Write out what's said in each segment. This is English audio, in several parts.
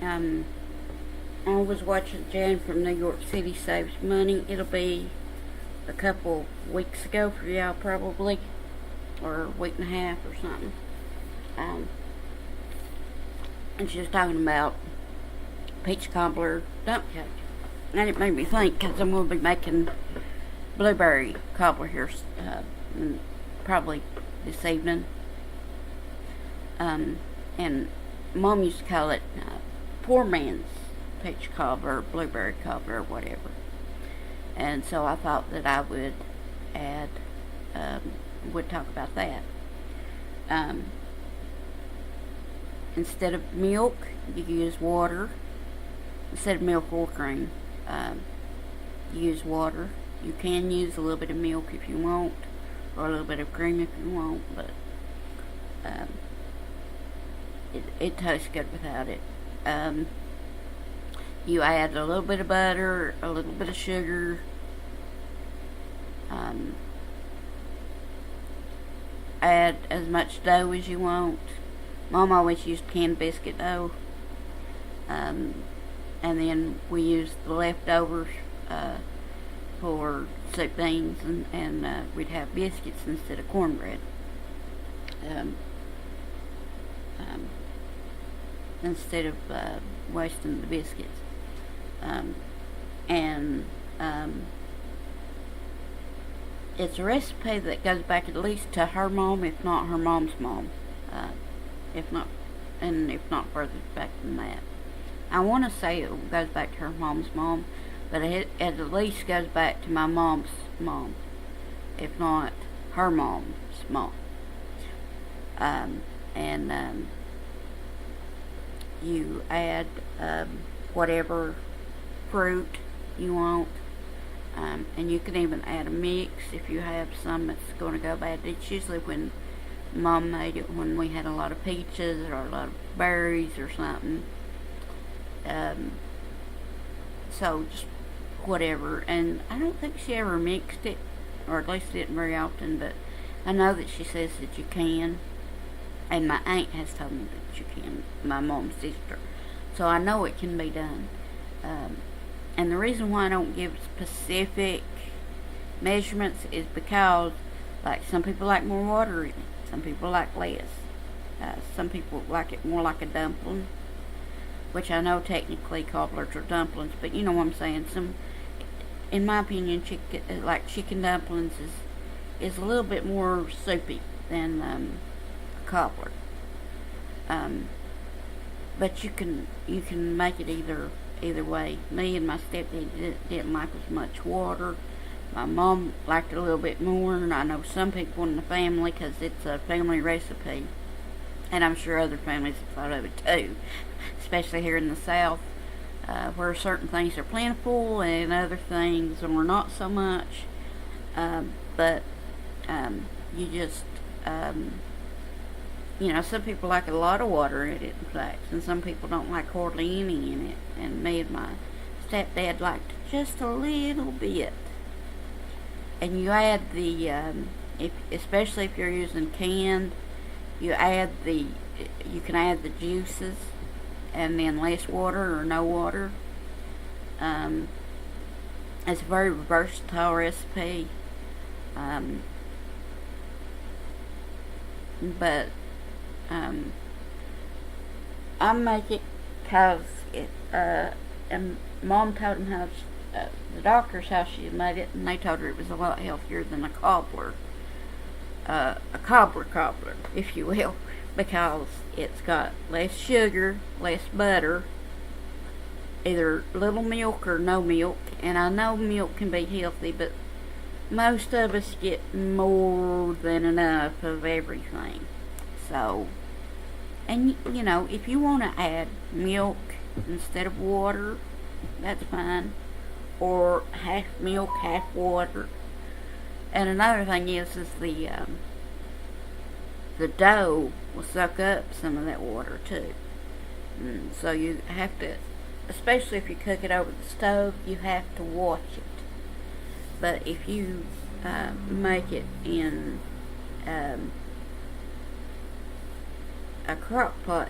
Um, I was watching Jan from New York City Saves Money. It'll be a couple weeks ago for y'all probably, or a week and a half or something. And she was talking about peach cobbler dump cake. And it made me think, because I'm going to be making blueberry cobbler here probably this evening. And Mom used to call it poor man's peach cobbler, blueberry cobbler, or whatever. And so I thought that I would would talk about that. Instead of milk, you use water. Instead of milk or cream, you use water. You can use a little bit of milk if you want, or a little bit of cream if you want, but it tastes good without it. You add a little bit of butter, a little bit of sugar, add as much dough as you want. Mom always used canned biscuit dough, and then we used the leftovers for soup beans, and we'd have biscuits instead of cornbread. Instead of wasting the biscuits. It's a recipe that goes back at least to her mom, if not her mom's mom, if not further back than that. I want to say it goes back to her mom's mom, but it at least goes back to my mom's mom, if not her mom's mom. You add whatever fruit you want, and you can even add a mix if you have some that's going to go bad. It's usually when Mom made it when we had a lot of peaches or a lot of berries or something. So just whatever, and I don't think she ever mixed it, or at least didn't very often, but I know that she says that you can. And my aunt has told me that you can, my mom's sister. So I know it can be done. And the reason why I don't give specific measurements is because, like, some people like more water in it. Some people like less. Some people like it more like a dumpling, which I know technically cobblers are dumplings, but you know what I'm saying. In my opinion, chicken dumplings is a little bit more soupy than cobbler. But you can make it either way. Me and my stepdad didn't like as much water. My mom liked it a little bit more, and I know some people in the family, because it's a family recipe, and I'm sure other families have thought of it too, especially here in the South, where certain things are plentiful and other things are not so much. But you just some people like a lot of water in it, in fact, and some people don't like hardly any in it. And me and my stepdad liked just a little bit. And you add especially if you're using canned, you can add the juices, and then less water or no water. It's a very versatile recipe. But I make it because and Mom told him how the doctors how she made it, and they told her it was a lot healthier than a cobbler, cobbler, if you will, because it's got less sugar, less butter, either little milk or no milk. And I know milk can be healthy, but most of us get more than enough of everything. So, and if you want to add milk instead of water, that's fine, or half milk, half water. And another thing is the dough will suck up some of that water too. So you have to, especially if you cook it over the stove, you have to watch it. But if you make it in a crock pot,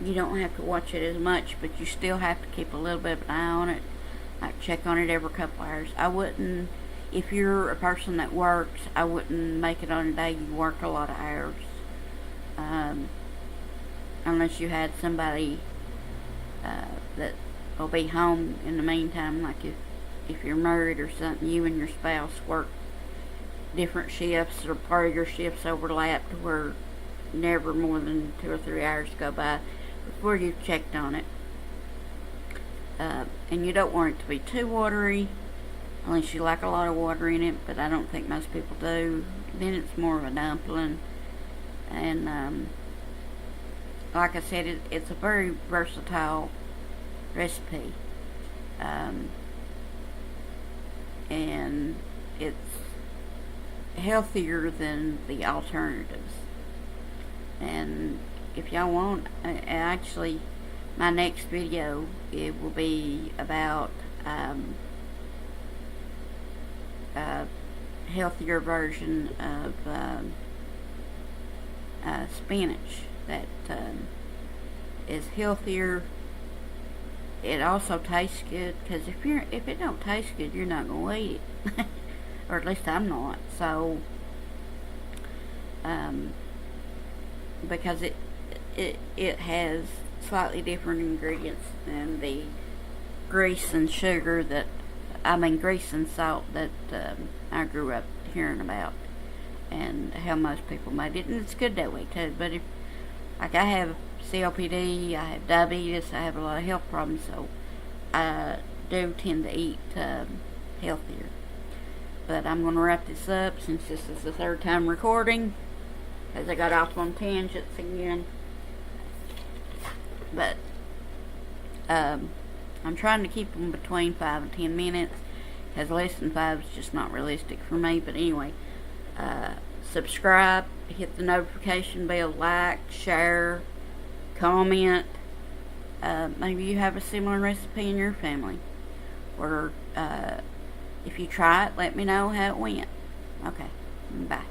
you don't have to watch it as much, but you still have to keep a little bit of an eye on it. Like check on it every couple hours. I wouldn't, if you're a person that works, I wouldn't make it on a day you work a lot of hours. Unless you had somebody that will be home in the meantime, like if you're married or something, you and your spouse work different shifts or part of your shifts overlap to where never more than 2 or 3 hours go by before you've checked on it. And you don't want it to be too watery unless you like a lot of water in it, but I don't think most people do. Then it's more of a dumpling. And like I said, it's a very versatile recipe. And it's healthier than the alternatives. And if y'all want, actually, my next video, it will be about a healthier version of spinach that is healthier. It also tastes good, because if it don't taste good, you're not gonna eat it, or at least I'm not. So, because it has slightly different ingredients than the grease and sugar grease and salt that I grew up hearing about, and how most people made it, and it's good that way too. But if, like, I have COPD, I have diabetes, I have a lot of health problems, so I do tend to eat healthier. But I'm going to wrap this up since this is the 3rd time recording, as I got off on tangents again. But I'm trying to keep them between 5 and 10 minutes, because less than 5 is just not realistic for me. But anyway, subscribe, hit the notification bell, like, share, comment. Maybe you have a similar recipe in your family, or if you try it, let me know how it went. Okay, bye.